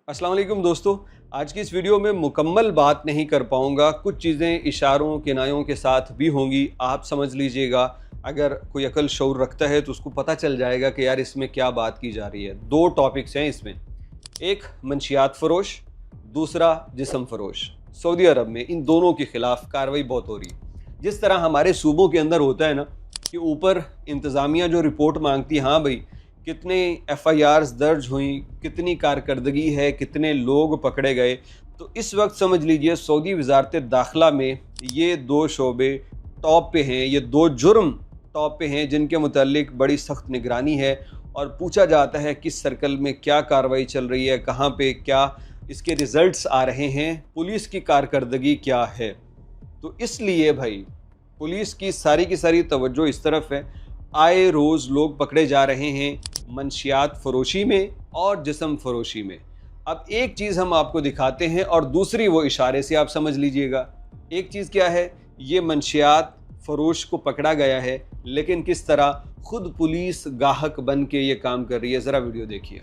अस्सलाम वालेकुम दोस्तों। आज की इस वीडियो में मुकम्मल बात नहीं कर पाऊंगा, कुछ चीज़ें इशारों किनायों के साथ भी होंगी। आप समझ लीजिएगा, अगर कोई अकल शऊर रखता है तो उसको पता चल जाएगा कि यार इसमें क्या बात की जा रही है। दो टॉपिक्स हैं इसमें, एक मंशियात फरोश, दूसरा जिस्म फरोश। सऊदी अरब में इन दोनों के खिलाफ कार्रवाई बहुत हो रही है। जिस तरह हमारे सूबों के अंदर होता है ना कि ऊपर इंतज़ामिया जो रिपोर्ट मांगती, हाँ भाई कितने FIRs दर्ज हुई, कितनी कारकर्दगी है, कितने लोग पकड़े गए, तो इस वक्त समझ लीजिए सऊदी वजारत दाखिला में ये दो शोबे टॉप पे हैं, ये दो जुर्म टॉप पे हैं जिनके मुतालिक बड़ी सख्त निगरानी है और पूछा जाता है किस सर्कल में क्या कार्रवाई चल रही है, कहाँ पे क्या इसके रिज़ल्ट्स आ रहे हैं, पुलिस की कारकर्दगी क्या है। तो इसलिए भाई पुलिस की सारी तवज्जो इस तरफ है। आए रोज़ लोग पकड़े जा रहे हैं मंशियात फ़रोशी में और जिस्म फ़रोशी में। अब एक चीज़ हम आपको दिखाते हैं और दूसरी वो इशारे से आप समझ लीजिएगा। एक चीज़ क्या है, ये मंशियात फ़रोश को पकड़ा गया है, लेकिन किस तरह खुद पुलिस गाहक बन के ये काम कर रही है। ज़रा वीडियो देखिए।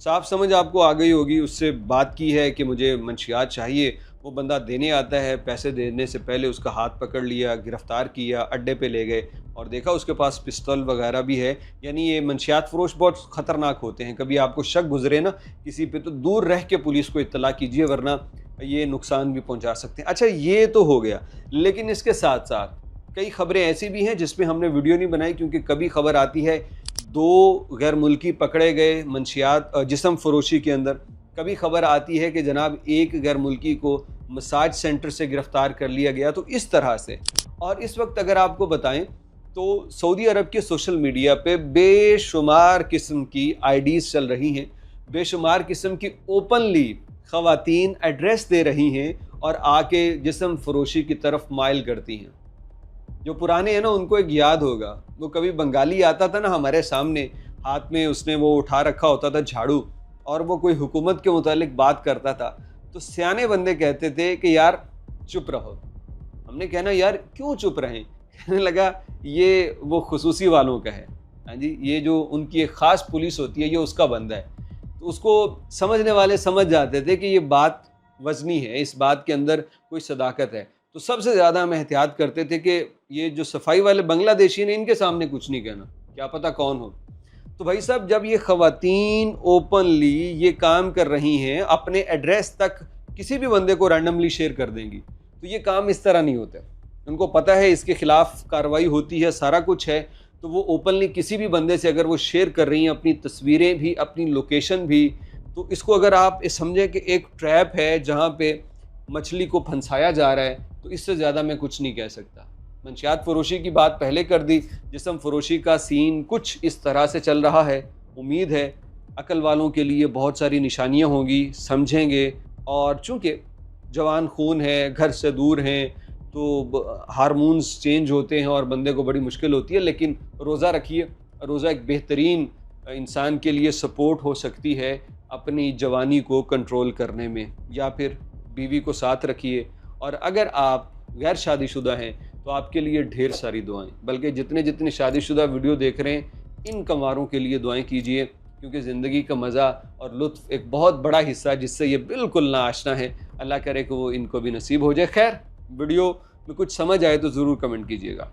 साफ समझ आपको आ गई होगी। उससे बात की है कि मुझे मंशियात चाहिए, वो बंदा देने आता है, पैसे देने से पहले उसका हाथ पकड़ लिया, गिरफ़्तार किया, अड्डे पे ले गए और देखा उसके पास पिस्तौल वगैरह भी है। यानी ये मंशियात फ़रोश बहुत ख़तरनाक होते हैं। कभी आपको शक गुजरे ना किसी पे तो दूर रह के पुलिस को इत्तला कीजिए, वरना ये नुकसान भी पहुँचा सकते हैं। अच्छा, ये तो हो गया, लेकिन इसके साथ साथ कई ख़बरें ऐसी भी हैं जिसमें हमने वीडियो नहीं बनाई, क्योंकि कभी खबर आती है दो गैर मुल्की पकड़े गए मंशियात जिस्म फ़रोशी के अंदर, कभी खबर आती है कि जनाब एक गैर मुल्की को मसाज सेंटर से गिरफ़्तार कर लिया गया। तो इस तरह से, और इस वक्त अगर आपको बताएं तो सऊदी अरब के सोशल मीडिया पे बेशुमार किस्म की IDs चल रही हैं, बेशुमार किस्म की ओपनली ख़वातीन एड्रेस दे रही हैं और आके जिस्म फ़रोशी की तरफ माइल करती हैं। जो पुराने हैं ना उनको एक याद होगा, वो कभी बंगाली आता था ना हमारे सामने, हाथ में उसने वो उठा रखा होता था झाड़ू, और वो कोई हुकूमत के मुतालिक बात करता था, तो सियाने बंदे कहते थे कि यार चुप रहो। हमने कहना यार क्यों चुप रहें? कहने लगा ये वो खुसूसी वालों का है। हाँ जी, ये जो उनकी एक ख़ास पुलिस होती है ये उसका बंदा है। तो उसको समझने वाले समझ जाते थे कि ये बात वज़नी है, इस बात के अंदर कोई सदाकत है। तो सबसे ज़्यादा हम एहतियात करते थे कि ये जो सफाई वाले बांग्लादेशी ने इनके सामने कुछ नहीं कहना, क्या पता कौन हो। तो भाई साहब, जब ये ख़वातीन ओपनली ये काम कर रही हैं, अपने एड्रेस तक किसी भी बंदे को रैंडमली शेयर कर देंगी, तो ये काम इस तरह नहीं होता। उनको पता है इसके ख़िलाफ़ कार्रवाई होती है, सारा कुछ है, तो वो ओपनली किसी भी बंदे से अगर वो शेयर कर रही हैं, अपनी तस्वीरें भी, अपनी लोकेशन भी, तो इसको अगर आप समझें कि एक ट्रैप है जहाँ पे मछली को फंसाया जा रहा है, तो इससे ज़्यादा मैं कुछ नहीं कह सकता। मंशियात फ़रोशी की बात पहले कर दी, जिस्म फ़रोशी का सीन कुछ इस तरह से चल रहा है। उम्मीद है अकल वालों के लिए बहुत सारी निशानियाँ होंगी, समझेंगे, और चूँकि जवान खून है, घर से दूर हैं, तो हार्मोन्स चेंज होते हैं और बंदे को बड़ी मुश्किल होती है। लेकिन रोज़ा रखिए, रोज़ा एक बेहतरीन इंसान के लिए सपोर्ट हो सकती है अपनी जवानी को कंट्रोल करने में, या फिर बीवी को साथ रखिए। और अगर आप गैर शादीशुदा हैं तो आपके लिए ढेर सारी दुआएं, बल्कि जितने जितने शादीशुदा वीडियो देख रहे हैं इन कंवारों के लिए दुआएं कीजिए, क्योंकि ज़िंदगी का मज़ा और लुत्फ़ एक बहुत बड़ा हिस्सा जिससे ये बिल्कुल ना आशना है। अल्लाह करे कि वो इनको भी नसीब हो जाए। खैर, वीडियो में कुछ समझ आए तो ज़रूर कमेंट कीजिएगा।